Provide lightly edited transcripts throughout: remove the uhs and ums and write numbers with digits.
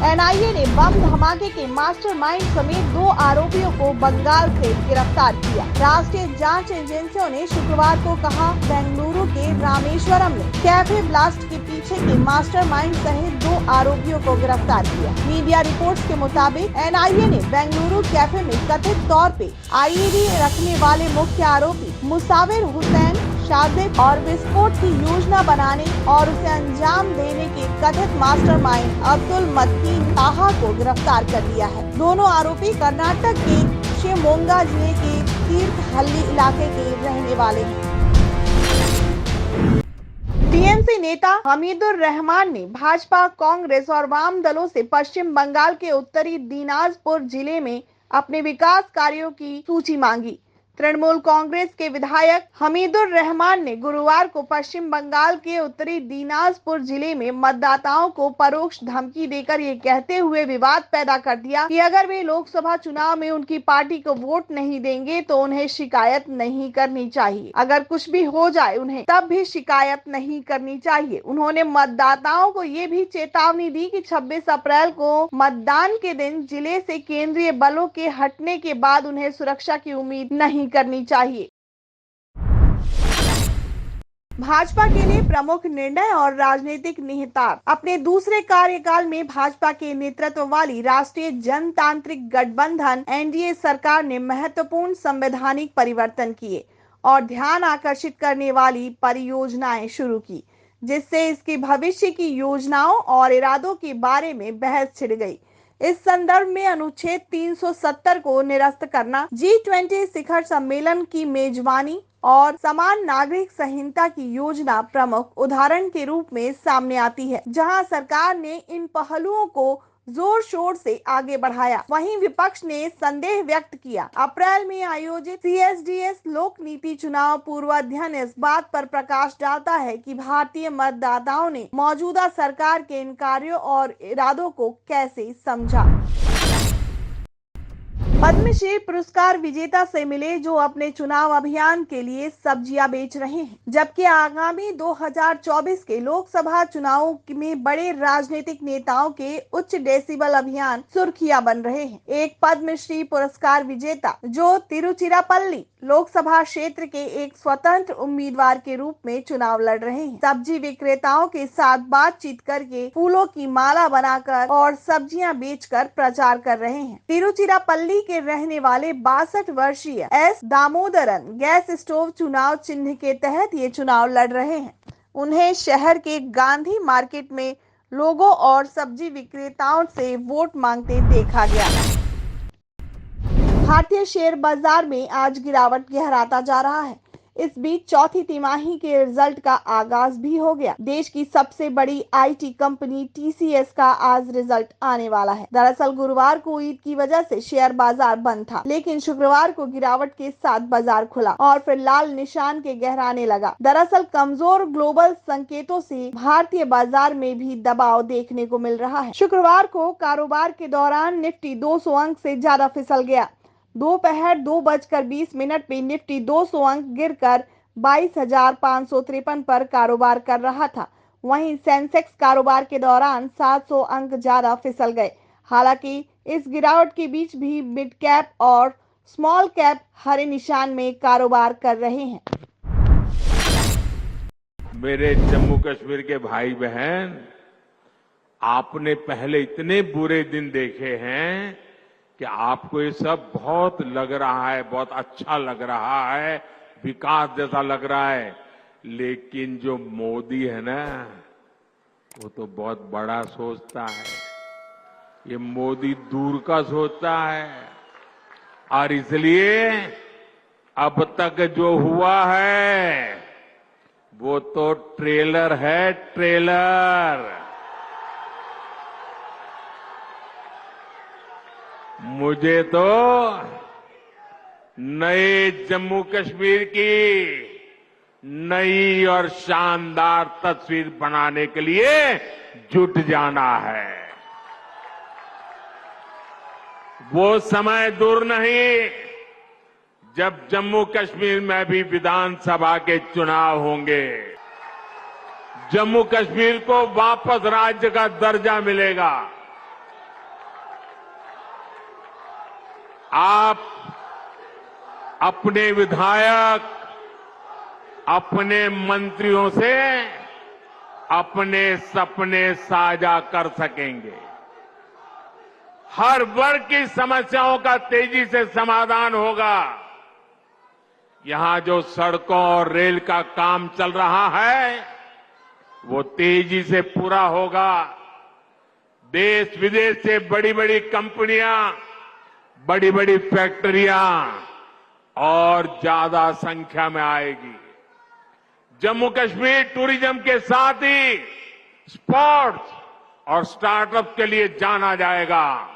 NIA ने बम धमाके के मास्टरमाइंड समेत 2 आरोपियों को बंगाल से गिरफ्तार किया। राष्ट्रीय जांच एजेंसियों ने शुक्रवार को कहा, बेंगलुरु के रामेश्वरम में कैफे ब्लास्ट के पीछे के मास्टरमाइंड सहित 2 आरोपियों को गिरफ्तार किया। मीडिया रिपोर्ट्स के मुताबिक एनआईए ने बेंगलुरु कैफे में कथित तौर पे आईईडी रखने वाले मुख्य आरोपी मुसाविर हुसैन शादिक और विस्फोट की योजना बनाने और उसे अंजाम देने के कथित मास्टरमाइंड अब्दुल मतीन ताहा को गिरफ्तार कर लिया है। दोनों आरोपी कर्नाटक के शिवमोगा जिले के तीर्थहल्ली इलाके के रहने वाले हैं। टीएमसी नेता हमीदुर रहमान ने भाजपा, कांग्रेस और वाम दलों से पश्चिम बंगाल के उत्तरी दिनाजपुर जिले में अपने विकास कार्यों की सूची मांगी। तृणमूल कांग्रेस के विधायक हमीदुर रहमान ने गुरुवार को पश्चिम बंगाल के उत्तरी दिनाजपुर जिले में मतदाताओं को परोक्ष धमकी देकर ये कहते हुए विवाद पैदा कर दिया कि अगर वे लोकसभा चुनाव में उनकी पार्टी को वोट नहीं देंगे तो उन्हें शिकायत नहीं करनी चाहिए। अगर कुछ भी हो जाए उन्हें तब भी शिकायत नहीं करनी चाहिए। उन्होंने मतदाताओं को ये भी चेतावनी दी कि 26 अप्रैल को मतदान के दिन जिले से केंद्रीय बलों के हटने के बाद उन्हें सुरक्षा की उम्मीद नहीं करनी चाहिए। भाजपा के लिए प्रमुख निर्णय और राजनीतिक निहितार्थ। अपने दूसरे कार्यकाल में भाजपा के नेतृत्व वाली राष्ट्रीय जनतांत्रिक गठबंधन एनडीए सरकार ने महत्वपूर्ण संवैधानिक परिवर्तन किए और ध्यान आकर्षित करने वाली परियोजनाएं शुरू की, जिससे इसके भविष्य की योजनाओं और इरादों के बारे में बहस छिड़ गई। इस संदर्भ में अनुच्छेद 370 को निरस्त करना, G20 शिखर सम्मेलन की मेजबानी और समान नागरिक संहिता की योजना प्रमुख उदाहरण के रूप में सामने आती है, जहां सरकार ने इन पहलुओं को जोर शोर से आगे बढ़ाया। वहीं विपक्ष ने संदेह व्यक्त किया। अप्रैल में आयोजित CSDS लोक नीति चुनाव पूर्वाध्ययन इस बात पर प्रकाश डालता है कि भारतीय मतदाताओं ने मौजूदा सरकार के इन कार्यों और इरादों को कैसे समझा। पद्मश्री पुरस्कार विजेता से मिले जो अपने चुनाव अभियान के लिए सब्जियां बेच रहे हैं, जबकि आगामी 2024 के लोकसभा चुनावों में बड़े राजनीतिक नेताओं के उच्च डेसिबल अभियान सुर्खियां बन रहे हैं। एक पद्मश्री पुरस्कार विजेता जो तिरुचिरापल्ली लोकसभा क्षेत्र के एक स्वतंत्र उम्मीदवार के रूप में चुनाव लड़ रहे हैं, सब्जी विक्रेताओं के साथ बातचीत करके फूलों की माला बनाकर और सब्जियां बेचकर प्रचार कर रहे हैं। तिरुचिरापल्ली के रहने वाले 62 वर्षीय एस दामोदरन गैस स्टोव चुनाव चिन्ह के तहत ये चुनाव लड़ रहे हैं। उन्हें शहर के गांधी मार्केट में लोगों और सब्जी विक्रेताओं से वोट मांगते देखा गया। भारतीय शेयर बाजार में आज गिरावट गहराता जा रहा है। इस बीच चौथी तिमाही के रिजल्ट का आगाज भी हो गया। देश की सबसे बड़ी आईटी कंपनी TCS का आज रिजल्ट आने वाला है। दरअसल गुरुवार को ईद की वजह से शेयर बाजार बंद था, लेकिन शुक्रवार को गिरावट के साथ बाजार खुला और फिर लाल निशान के गहराने लगा। दरअसल कमजोर ग्लोबल संकेतों से भारतीय बाजार में भी दबाव देखने को मिल रहा है। शुक्रवार को कारोबार के दौरान निफ्टी 200 अंक से ज्यादा फिसल गया। दोपहर 2:20 पे निफ्टी 200 अंक गिरकर 22,553 पर कारोबार कर रहा था। वहीं सेंसेक्स कारोबार के दौरान 700 अंक ज्यादा फिसल गए। हालांकि इस गिरावट के बीच भी मिड कैप और स्मॉल कैप हरे निशान में कारोबार कर रहे हैं। मेरे जम्मू कश्मीर के भाई बहन, आपने पहले इतने बुरे दिन देखे हैं कि आपको ये सब बहुत लग रहा है, बहुत अच्छा लग रहा है, विकास जैसा लग रहा है। लेकिन जो मोदी है ना, वो तो बहुत बड़ा सोचता है। ये मोदी दूर का सोचता है और इसलिए अब तक जो हुआ है वो तो ट्रेलर है, ट्रेलर। मुझे तो नए जम्मू कश्मीर की नई और शानदार तस्वीर बनाने के लिए जुट जाना है। वो समय दूर नहीं जब जम्मू कश्मीर में भी विधानसभा के चुनाव होंगे। जम्मू कश्मीर को वापस राज्य का दर्जा मिलेगा। आप अपने विधायक, अपने मंत्रियों से अपने सपने साझा कर सकेंगे। हर वर्ग की समस्याओं का तेजी से समाधान होगा। यहां जो सड़कों और रेल का काम चल रहा है वो तेजी से पूरा होगा। देश विदेश से बड़ी बड़ी कंपनियां, बड़ी बड़ी फैक्ट्रियां और ज्यादा संख्या में आएगी। जम्मू कश्मीर टूरिज्म के साथ ही स्पोर्ट्स और स्टार्टअप के लिए जाना जाएगा।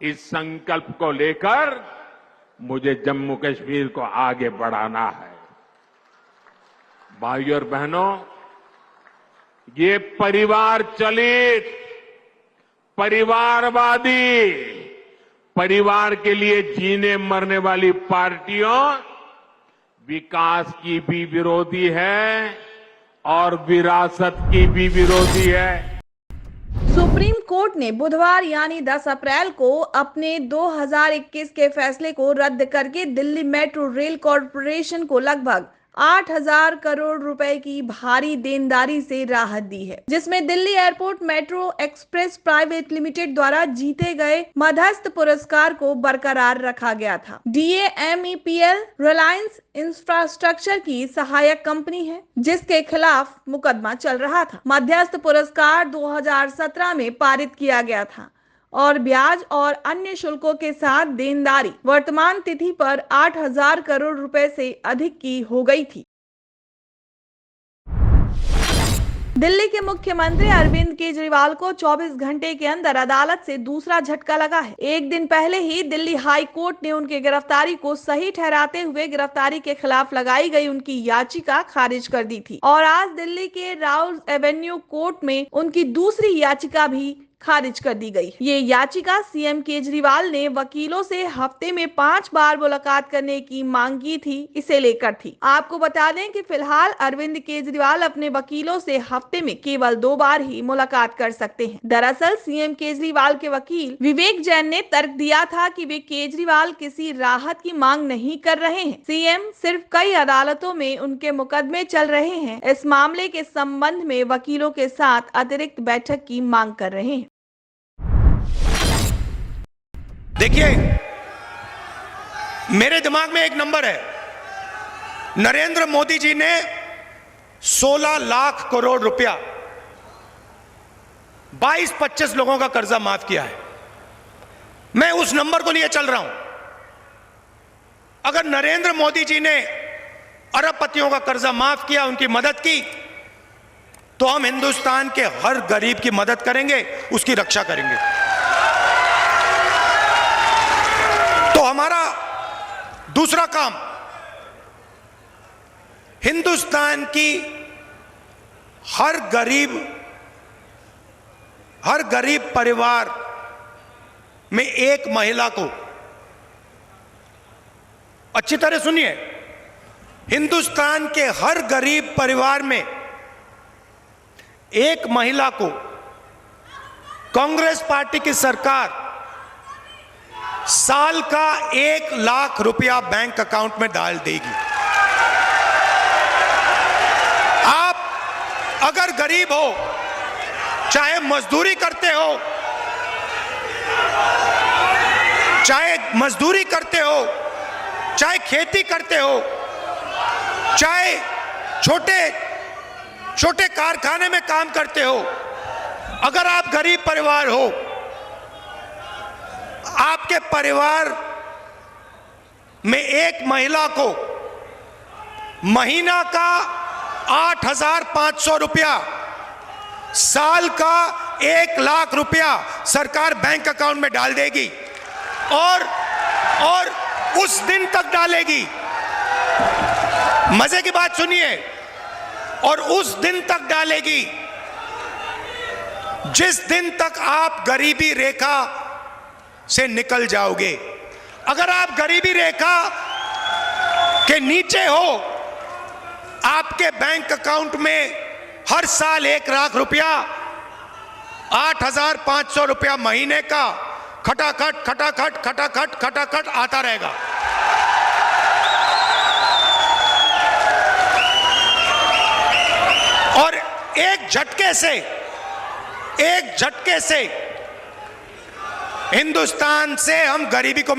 इस संकल्प को लेकर मुझे जम्मू कश्मीर को आगे बढ़ाना है। भाइयों और बहनों, ये परिवार चलित, परिवारवादी, परिवार के लिए जीने मरने वाली पार्टियों विकास की भी विरोधी है और विरासत की भी विरोधी है। सुप्रीम कोर्ट ने बुधवार यानी 10 अप्रैल को अपने 2021 के फैसले को रद्द करके दिल्ली मेट्रो रेल कॉरपोरेशन को लगभग 8,000 करोड़ रुपए की भारी देनदारी से राहत दी है, जिसमें Delhi airport metro express private limited द्वारा जीते गए मध्यस्थ पुरस्कार को बरकरार रखा गया था। DAMEPL रिलायंस इंफ्रास्ट्रक्चर की सहायक कंपनी है, जिसके खिलाफ मुकदमा चल रहा था। मध्यस्थ पुरस्कार 2017 में पारित किया गया था और ब्याज और अन्य शुल्कों के साथ देनदारी वर्तमान तिथि पर 8,000 करोड़ रुपए से अधिक की हो गई थी। दिल्ली के मुख्यमंत्री अरविंद केजरीवाल को 24 घंटे के अंदर अदालत से दूसरा झटका लगा है। एक दिन पहले ही दिल्ली हाई कोर्ट ने उनकी गिरफ्तारी को सही ठहराते हुए गिरफ्तारी के खिलाफ लगाई गई उनकी याचिका खारिज कर दी थी और आज दिल्ली के राउज एवेन्यू कोर्ट में उनकी दूसरी याचिका भी खारिज कर दी गई। ये याचिका सीएम केजरीवाल ने वकीलों से हफ्ते में 5 बार मुलाकात करने की मांग की थी, इसे लेकर थी। आपको बता दें कि फिलहाल अरविंद केजरीवाल अपने वकीलों से हफ्ते में केवल 2 बार ही मुलाकात कर सकते हैं। दरअसल सीएम केजरीवाल के वकील विवेक जैन ने तर्क दिया था कि वे केजरीवाल किसी राहत की मांग नहीं कर रहे हैं। सीएम सिर्फ कई अदालतों में उनके मुकदमे चल रहे हैं। इस मामले के संबंध में वकीलों के साथ अतिरिक्त बैठक की मांग कर रहे हैं। देखिए, मेरे दिमाग में एक नंबर है। नरेंद्र मोदी जी ने 16 लाख करोड़ रुपया 22-25 लोगों का कर्जा माफ किया है। मैं उस नंबर को लिए चल रहा हूं। अगर नरेंद्र मोदी जी ने अरबपतियों का कर्जा माफ किया, उनकी मदद की, तो हम हिंदुस्तान के हर गरीब की मदद करेंगे, उसकी रक्षा करेंगे। तो हमारा दूसरा काम हिंदुस्तान की हर गरीब परिवार में एक महिला को, अच्छी तरह सुनिए, हिंदुस्तान के हर गरीब परिवार में एक महिला को कांग्रेस पार्टी की सरकार साल का 1 लाख रुपया बैंक अकाउंट में डाल देगी। आप अगर गरीब हो, चाहे मजदूरी करते हो, चाहे खेती करते हो, चाहे छोटे कारखाने में काम करते हो, अगर आप गरीब परिवार हो, आपके परिवार में एक महिला को महीना का 8,500 रुपया, साल का 1 लाख रुपया सरकार बैंक अकाउंट में डाल देगी और उस दिन तक डालेगी। मजे की बात सुनिए, और उस दिन तक डालेगी जिस दिन तक आप गरीबी रेखा से निकल जाओगे। अगर आप गरीबी रेखा के नीचे हो, आपके बैंक अकाउंट में हर साल 1 लाख रुपया, 8,500 रुपया महीने का खटाखट खटाखट खटाखट खटाखट आता रहेगा। और एक झटके से हिंदुस्तान से हम गरीबी को